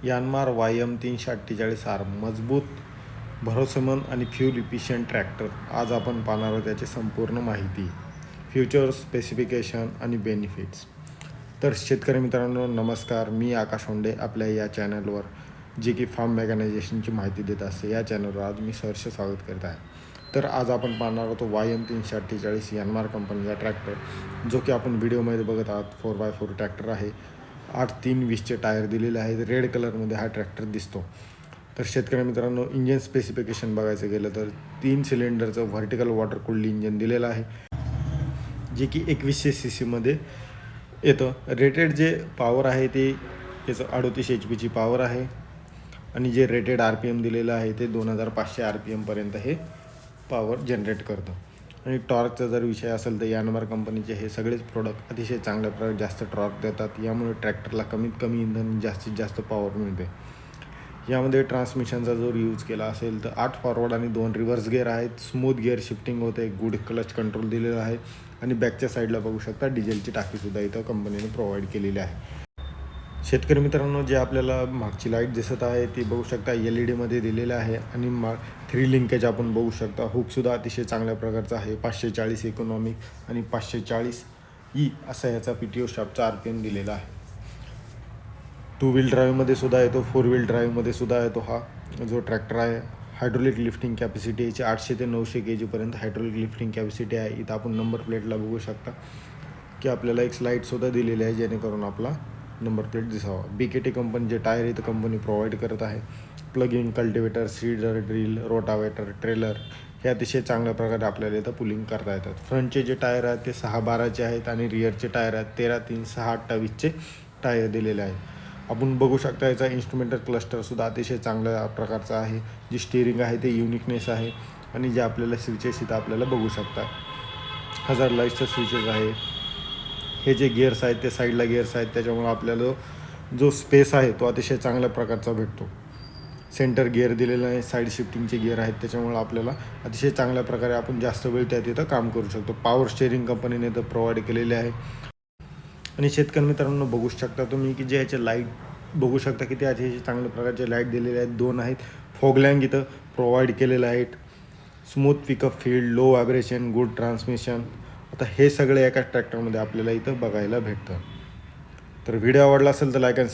Yanmar YM 348R मजबूत, भरोसेमंद आणि फ्यूल इफिशियंट ट्रॅक्टर. आज आपण पाहणार आहोत त्याची संपूर्ण माहिती, फ्युचर स्पेसिफिकेशन आणि बेनिफिट्स. तर शेतकरी मित्रांनो नमस्कार, मी आकाश होंडे आपल्या या चॅनलवर जे की फार्म मेकॅनायझेशनची माहिती देत असते या चॅनलवर आज मी सहर्ष स्वागत करत आहे. तर आज आपण पाहणार आहोत YM 348 यानमार कंपनीचा ट्रॅक्टर, जो की आपण व्हिडिओमध्ये बघत आहात. 4x4 ट्रॅक्टर आहे. 8-3-20चे टायर दिलेले आहेत. रेड कलरमध्ये हा ट्रॅक्टर दिसतो. तर शेतकरी मित्रांनो इंजिन स्पेसिफिकेशन बघायचं गेलं तर 3 सिलेंडरचं व्हर्टिकल वॉटर कूल्ड इंजिन दिलेलं आहे, जे की 2100 CCमध्ये येतं. रेटेड जे पॉवर आहे ते त्याचं 38 HP पॉवर आहे आणि जे रेटेड RPM दिलेलं आहे ते 2500 RPMपर्यंत हे पॉवर जनरेट करतं. आणि टॉर्कचा जर विषय असेल तर यानमार कंपनीचे हे सगळेच प्रोडक्ट अतिशय चांगल्या प्रकारे जास्त टॉर्क देतात. यामुळे ट्रॅक्टरला कमीत कमी इंधन जास्तीत जास्त पॉवर मिळते. यामध्ये ट्रान्समिशनचा जर यूज केला असेल तर 8 फॉरवर्ड आणि 2 रिव्हर्स गिअर आहेत. स्मूथ गिअर शिफ्टिंग होते. गुड क्लच कंट्रोल दिलेला आहे. आणि बॅकच्या साईडला बघू शकता डिझेलची टाकीसुद्धा इथं कंपनीने प्रोव्हाइड केलेली आहे. शेतकरी मित्रांनो जे आपल्याला मागची लाईट दिसत आहे ती बघू शकता LED दिलेलं आहे. आणि 3 लिंकेज आपण बघू शकता. हुकसुद्धा अतिशय चांगल्या प्रकारचा आहे. 540 इकॉनॉमिक आणि 540E असा याचा PTO शाफ्टचा RPM दिलेला आहे. 2 व्हील ड्राईव्हमध्ये सुद्धा येतो, 4 व्हील ड्राईव्हमध्ये सुद्धा येतो. हा जो ट्रॅक्टर आहे हायड्रोलिक लिफ्टिंग कॅपॅसिटी याची 800 ते 900 kg हायड्रोलिक लिफ्टिंग कॅपॅसिटी आहे. इथं आपण नंबर प्लेटला बघू शकता की आपल्याला एक स्लाईडसुद्धा दिलेली आहे जेणेकरून आपला नंबर प्लेट दिसावा. BKT कंपनीचे टायर इथं कंपनी प्रोव्हाइड करत आहे. Plug in cultivator, cedar, drill, rotavator, trailer हे अतिशय चांगल्या प्रकारे आपल्याला इथं पुलिंग करता येतात. फ्रंटचे जे टायर आहेत ते 6-12चे आहेत आणि रिअरचे टायर आहेत 13-3-6-28चे टायर दिलेले आहेत. आपण बघू शकता याचा इन्स्ट्रुमेंटल क्लस्टरसुद्धा अतिशय चांगल्या प्रकारचा आहे. जी स्टिअरिंग आहे ते युनिकनेस आहे. आणि जे आपल्याला स्विचेस इथं आपल्याला बघू शकता हजार्ड लाईटचे स्विचेस आहे. हे जे गिअर्स आहेत ते साईडला गिअर्स आहेत, त्याच्यामुळे आपल्याला जो स्पेस आहे तो अतिशय चांगल्या प्रकारचा भेटतो. सेंटर गिअर दिलेला आहे. साईड शिफ्टिंगचे गिअर आहेत, त्याच्यामुळे आपल्याला अतिशय चांगल्या प्रकारे आपण जास्त वेळ त्या तिथं काम करू शकतो. पॉवर स्टेअरिंग कंपनीने तर प्रोव्हाइड केलेले आहे. आणि शेतकरी मित्रांनो बघू शकता तुम्ही की जे ह्याचे लाईट बघू शकता की ते अतिशय चांगल्या प्रकारचे लाईट दिलेले आहेत. 2 आहेत. फॉगलँग इथं प्रोव्हाइड केलेलं आहे. Smooth pickup field, low vibration, good transmission. आता हे सगळे एका ट्रॅक्टरमध्ये आपल्याला इथं बघायला भेटतं. तर व्हिडिओ आवडला असेल तर लाईक आणि